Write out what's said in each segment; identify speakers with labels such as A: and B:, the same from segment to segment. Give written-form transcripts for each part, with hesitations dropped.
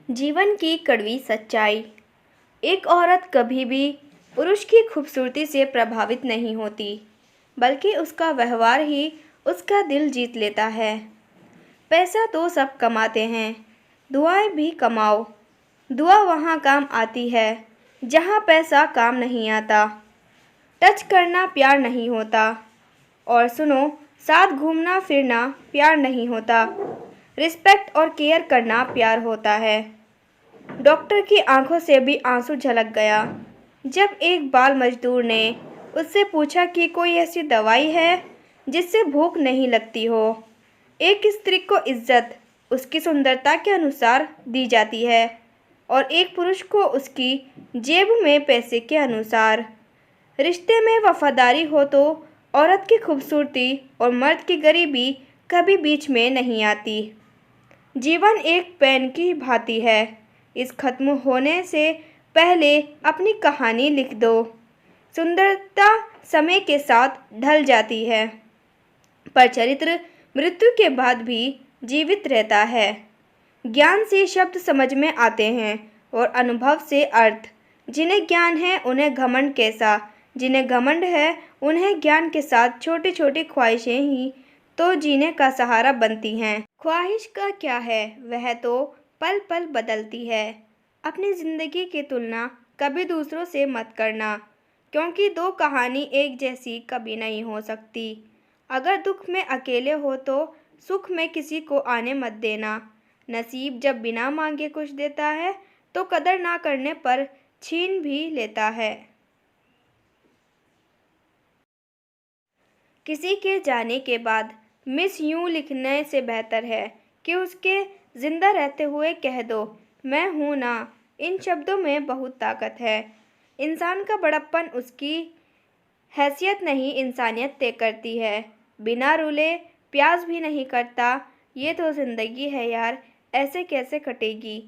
A: जीवन की कड़वी सच्चाई। एक औरत कभी भी पुरुष की खूबसूरती से प्रभावित नहीं होती, बल्कि उसका व्यवहार ही उसका दिल जीत लेता है। पैसा तो सब कमाते हैं, दुआएं भी कमाओ। दुआ वहाँ काम आती है जहाँ पैसा काम नहीं आता। टच करना प्यार नहीं होता। और सुनो, साथ घूमना फिरना प्यार नहीं होता। रिस्पेक्ट और केयर करना प्यार होता है। डॉक्टर की आंखों से भी आंसू झलक गया जब एक बाल मजदूर ने उससे पूछा कि कोई ऐसी दवाई है जिससे भूख नहीं लगती हो। एक स्त्री को इज्जत उसकी सुंदरता के अनुसार दी जाती है और एक पुरुष को उसकी जेब में पैसे के अनुसार। रिश्ते में वफादारी हो तो औरत की खूबसूरती और मर्द की गरीबी कभी बीच में नहीं आती। जीवन एक पेन की भांति है, इस खत्म होने से पहले अपनी कहानी लिख दो। सुंदरता समय के साथ ढल जाती है, पर चरित्र मृत्यु के बाद भी जीवित रहता है। ज्ञान से शब्द समझ में आते हैं और अनुभव से अर्थ। जिन्हें ज्ञान है उन्हें घमंड कैसा, जिन्हें घमंड है उन्हें ज्ञान के साथ छोटी छोटी ख्वाहिशें ही तो जीने का सहारा बनती हैं। ख्वाहिश का क्या है, वह तो पल पल बदलती है। अपनी ज़िंदगी की तुलना कभी दूसरों से मत करना, क्योंकि दो कहानी एक जैसी कभी नहीं हो सकती। अगर दुख में अकेले हो तो सुख में किसी को आने मत देना। नसीब जब बिना मांगे कुछ देता है तो कदर ना करने पर छीन भी लेता है। किसी के जाने के बाद मिस यू लिखने से बेहतर है कि उसके जिंदा रहते हुए कह दो, मैं हूँ ना। इन शब्दों में बहुत ताकत है। इंसान का बड़प्पन उसकी हैसियत नहीं, इंसानियत तय करती है। बिना रुले प्यास भी नहीं करता। ये तो ज़िंदगी है यार, ऐसे कैसे कटेगी।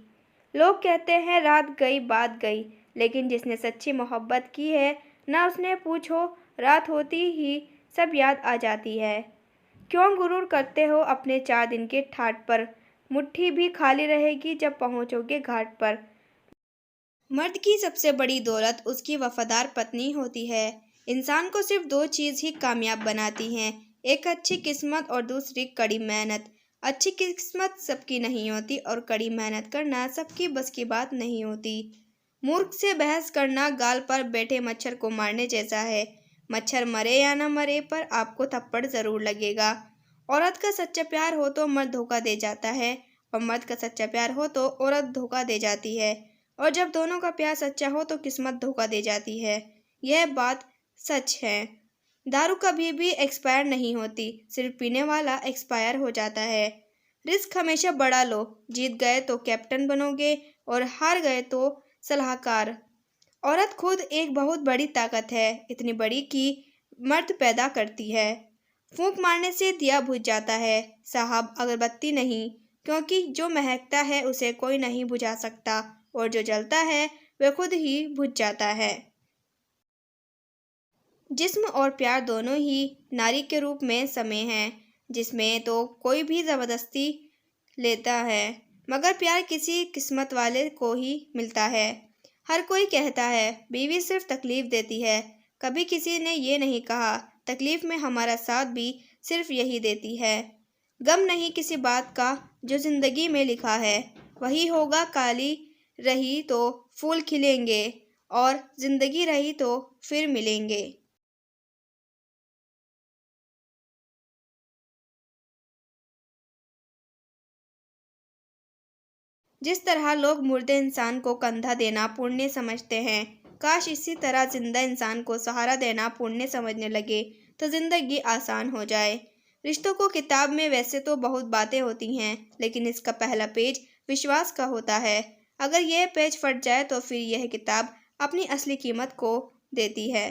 A: लोग कहते हैं रात गई बात गई, लेकिन जिसने सच्ची मोहब्बत की है ना उसने पूछो, रात होती ही सब याद आ जाती है। क्यों गुरूर करते हो अपने 4 दिन के ठाट पर। मुट्ठी भी खाली रहेगी जब पहुंचोगे घाट पर। मर्द की सबसे बड़ी दौलत उसकी वफादार पत्नी होती है। इंसान को सिर्फ 2 चीज़ ही कामयाब बनाती हैं, एक अच्छी किस्मत और दूसरी कड़ी मेहनत। अच्छी किस्मत सबकी नहीं होती और कड़ी मेहनत करना सबकी बस की बात नहीं होती। मूर्ख से बहस करना गाल पर बैठे मच्छर को मारने जैसा है। मच्छर मरे या न मरे पर आपको थप्पड़ ज़रूर लगेगा। औरत का सच्चा प्यार हो तो मर्द धोखा दे जाता है और मर्द का सच्चा प्यार हो तो औरत धोखा दे जाती है। और जब दोनों का प्यार सच्चा हो तो किस्मत धोखा दे जाती है। यह बात सच है। दारू कभी भी एक्सपायर नहीं होती, सिर्फ पीने वाला एक्सपायर हो जाता है। रिस्क हमेशा बड़ा लो, जीत गए तो कैप्टन बनोगे और हार गए तो सलाहकार। औरत खुद एक बहुत बड़ी ताकत है, इतनी बड़ी कि मर्द पैदा करती है। फूंक मारने से दिया बुझ जाता है साहब, अगरबत्ती नहीं, क्योंकि जो महकता है उसे कोई नहीं बुझा सकता और जो जलता है वह खुद ही बुझ जाता है। जिस्म और प्यार दोनों ही नारी के रूप में समे हैं, जिसमें तो कोई भी ज़बरदस्ती लेता है, मगर प्यार किसी किस्मत वाले को ही मिलता है। हर कोई कहता है बीवी सिर्फ तकलीफ़ देती है, कभी किसी ने ये नहीं कहा तकलीफ़ में हमारा साथ भी सिर्फ यही देती है। गम नहीं किसी बात का जो ज़िंदगी में लिखा है, वही होगा। काली रही तो फूल खिलेंगे और ज़िंदगी रही तो फिर मिलेंगे। जिस तरह लोग मुर्दे इंसान को कंधा देना पुण्य समझते हैं, काश इसी तरह जिंदा इंसान को सहारा देना पुण्य समझने लगे तो जिंदगी आसान हो जाए। रिश्तों को किताब में वैसे तो बहुत बातें होती हैं, लेकिन इसका पहला पेज विश्वास का होता है। अगर यह पेज फट जाए तो फिर यह किताब अपनी असली कीमत को देती है।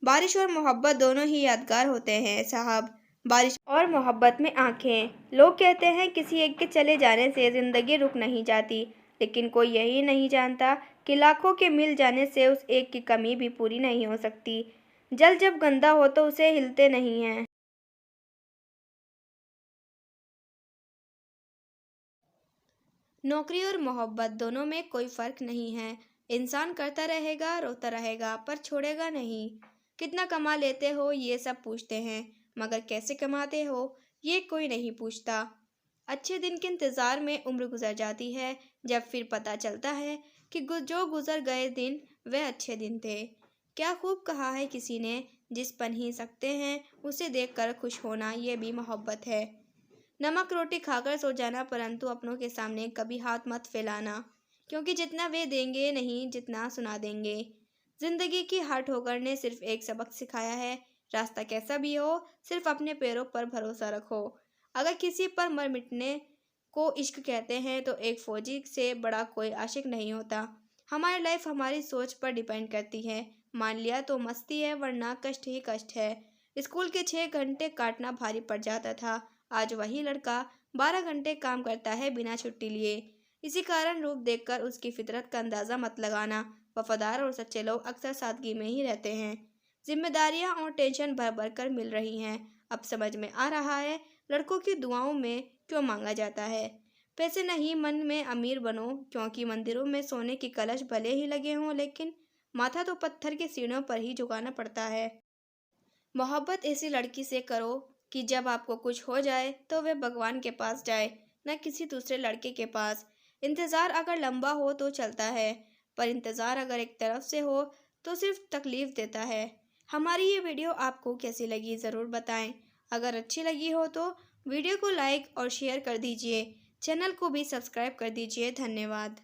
A: बारिश और मोहब्बत दोनों ही यादगार होते हैं साहब। बारिश और मोहब्बत में आंखें। लोग कहते हैं किसी एक के चले जाने से ज़िंदगी रुक नहीं जाती, लेकिन कोई यही नहीं जानता कि लाखों के मिल जाने से उस एक की कमी भी पूरी नहीं हो सकती। जल जब गंदा हो तो उसे हिलते नहीं हैं। नौकरी और मोहब्बत दोनों में कोई फ़र्क नहीं है। इंसान करता रहेगा, रोता रहेगा, पर छोड़ेगा नहीं। कितना कमा लेते हो ये सब पूछते हैं, मगर कैसे कमाते हो ये कोई नहीं पूछता। अच्छे दिन के इंतज़ार में उम्र गुजर जाती है, जब फिर पता चलता है कि जो गुजर गए दिन वह अच्छे दिन थे। क्या खूब कहा है किसी ने, जिस पन ही सकते हैं उसे देखकर खुश होना ये भी मोहब्बत है। नमक रोटी खाकर सो जाना, परंतु अपनों के सामने कभी हाथ मत फैलाना, क्योंकि जितना वे देंगे नहीं जितना सुना देंगे। जिंदगी की हर ठोकर ने सिर्फ एक सबक सिखाया है, रास्ता कैसा भी हो सिर्फ अपने पैरों पर भरोसा रखो। अगर किसी पर मर मिटने को इश्क कहते हैं तो एक फौजी से बड़ा कोई आशिक नहीं होता। हमारी लाइफ हमारी सोच पर डिपेंड करती है। मान लिया तो मस्ती है, वरना कष्ट ही कष्ट है। स्कूल के 6 घंटे काटना भारी पड़ जाता था, आज वही लड़का 12 घंटे काम करता है बिना छुट्टी लिए। इसी कारण रूप देखकर उसकी फितरत का अंदाज़ा मत लगाना। वफादार और सच्चे लोग अक्सर सादगी में ही रहते हैं। जिम्मेदारियां और टेंशन भर भर कर मिल रही हैं। अब समझ में आ रहा है लड़कों की दुआओं में क्यों मांगा जाता है। पैसे नहीं, मन में अमीर बनो, क्योंकि मंदिरों में सोने की कलश भले ही लगे हों, लेकिन माथा तो पत्थर के सीढ़ियों पर ही झुकाना पड़ता है। मोहब्बत ऐसी लड़की से करो कि जब आपको कुछ हो जाए तो वह भगवान के पास जाए, न किसी दूसरे लड़के के पास। इंतज़ार अगर लंबा हो तो चलता है, पर इंतज़ार अगर एक तरफ से हो तो सिर्फ तकलीफ़ देता है। हमारी ये वीडियो आपको कैसी लगी ज़रूर बताएं। अगर अच्छी लगी हो तो वीडियो को लाइक और शेयर कर दीजिए। चैनल को भी सब्सक्राइब कर दीजिए। धन्यवाद।